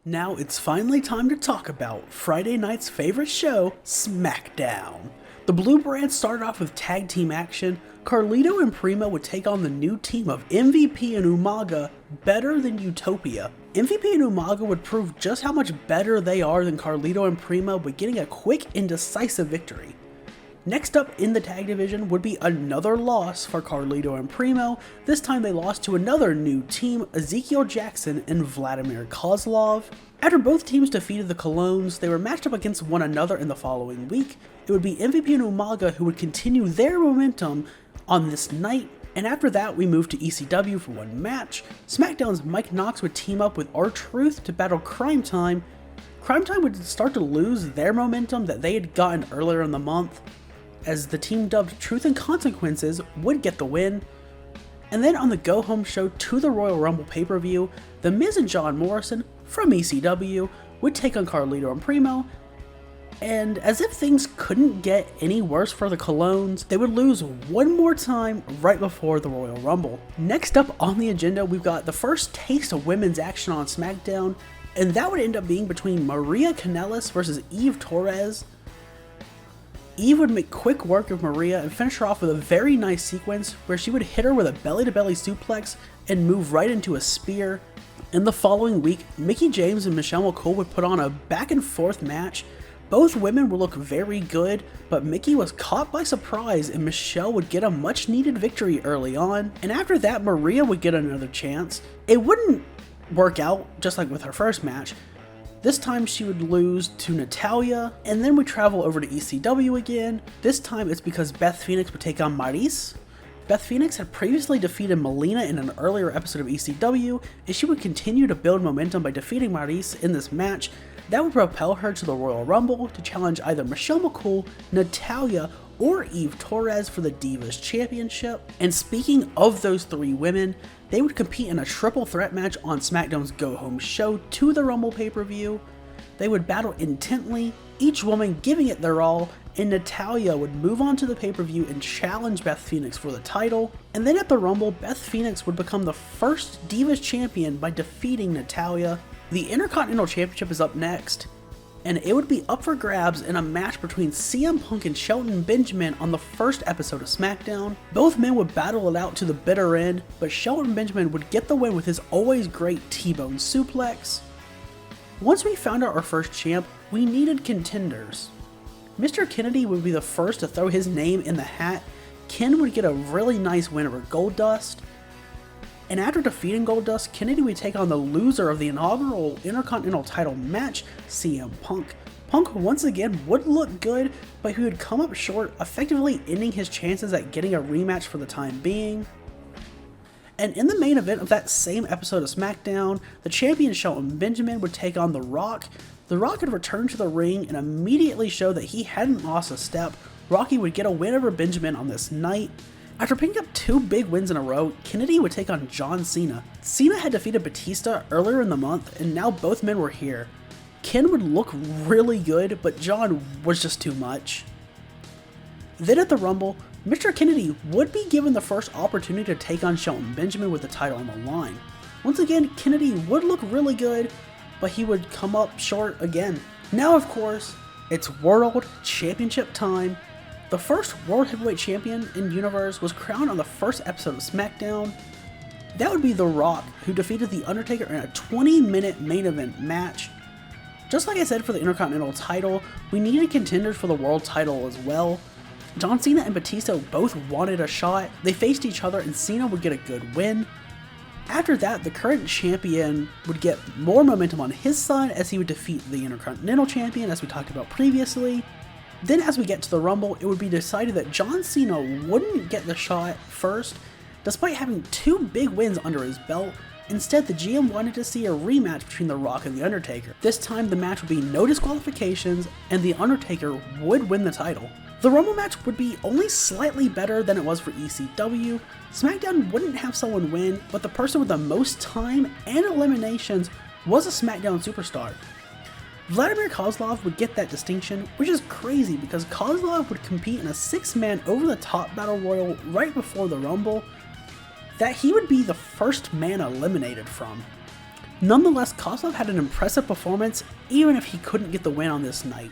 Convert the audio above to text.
Now it's finally time to talk about Friday night's favorite show, Smackdown. The Blue Brand started off with tag team action. Carlito and Primo would take on the new team of MVP and Umaga, better than Utopia. MVP and Umaga would prove just how much better they are than Carlito and Primo by getting a quick and decisive victory. Next up in the tag division would be another loss for Carlito and Primo. This time they lost to another new team, Ezekiel Jackson and Vladimir Kozlov. After both teams defeated the Colognes, they were matched up against one another in the following week. It would be MVP and Umaga who would continue their momentum on this night, and after that we moved to ECW for one match. SmackDown's Mike Knox would team up with R-Truth to battle Crime Time. Crime Time would start to lose their momentum that they had gotten earlier in the month, as the team dubbed Truth and Consequences would get the win. And then on the go-home show to the Royal Rumble pay-per-view, The Miz and John Morrison from ECW would take on Carlito and Primo, and as if things couldn't get any worse for the Colognes, they would lose one more time right before the Royal Rumble. Next up on the agenda, we've got the first taste of women's action on SmackDown, and that would end up being between Maria Kanellis versus Eve Torres. Eve would make quick work of Maria and finish her off with a very nice sequence where she would hit her with a belly-to-belly suplex and move right into a spear. In the following week, Mickie James and Michelle McCool would put on a back-and-forth match. Both women would look very good, but Mickie was caught by surprise and Michelle would get a much-needed victory early on. And after that, Maria would get another chance. It wouldn't work out just like with her first match. This time she would lose to Natalya, and then we travel over to ECW again. This time it's because Beth Phoenix would take on Maryse. Beth Phoenix had previously defeated Melina in an earlier episode of ECW, and she would continue to build momentum by defeating Maryse in this match. That would propel her to the Royal Rumble to challenge either Michelle McCool, Natalya, or Eve Torres for the Divas Championship. And speaking of those three women, they would compete in a triple threat match on SmackDown's Go Home show to the Rumble pay-per-view. They would battle intently, each woman giving it their all, and Natalya would move on to the pay-per-view and challenge Beth Phoenix for the title. And then at the Rumble, Beth Phoenix would become the first Divas Champion by defeating Natalya. The Intercontinental Championship is up next, and it would be up for grabs in a match between CM Punk and Shelton Benjamin on the first episode of SmackDown. Both men would battle it out to the bitter end, but Shelton Benjamin would get the win with his always great T-bone suplex. Once we found out our first champ, we needed contenders. Mr. Kennedy would be the first to throw his name in the hat. Ken would get a really nice win over Goldust. And after defeating Goldust, Kennedy would take on the loser of the inaugural Intercontinental title match, CM Punk. Punk once again would look good, but he would come up short, effectively ending his chances at getting a rematch for the time being. And in the main event of that same episode of SmackDown, the champion Shelton Benjamin would take on The Rock. The Rock would return to the ring and immediately show that he hadn't lost a step. Rocky would get a win over Benjamin on this night. After picking up two big wins in a row, Kennedy would take on John Cena. Cena had defeated Batista earlier in the month, and now both men were here. Ken would look really good, but John was just too much. Then at the Rumble, Mr. Kennedy would be given the first opportunity to take on Shelton Benjamin with the title on the line. Once again, Kennedy would look really good, but he would come up short again. Now, of course, it's World Championship time. The first World Heavyweight Champion in the universe was crowned on the first episode of SmackDown. That would be The Rock, who defeated The Undertaker in a 20-minute main event match. Just like I said for the Intercontinental title, we needed contenders for the world title as well. John Cena and Batista both wanted a shot. They faced each other and Cena would get a good win. After that, the current champion would get more momentum on his side as he would defeat the Intercontinental Champion, as we talked about previously. Then as we get to the Rumble, it would be decided that John Cena wouldn't get the shot first, despite having two big wins under his belt. Instead, the GM wanted to see a rematch between The Rock and The Undertaker. This time, the match would be no disqualifications, and The Undertaker would win the title. The Rumble match would be only slightly better than it was for ECW. SmackDown wouldn't have someone win, but the person with the most time and eliminations was a SmackDown superstar. Vladimir Kozlov would get that distinction, which is crazy because Kozlov would compete in a 6-man over-the-top battle royal right before the Rumble that he would be the first man eliminated from. Nonetheless, Kozlov had an impressive performance even if he couldn't get the win on this night.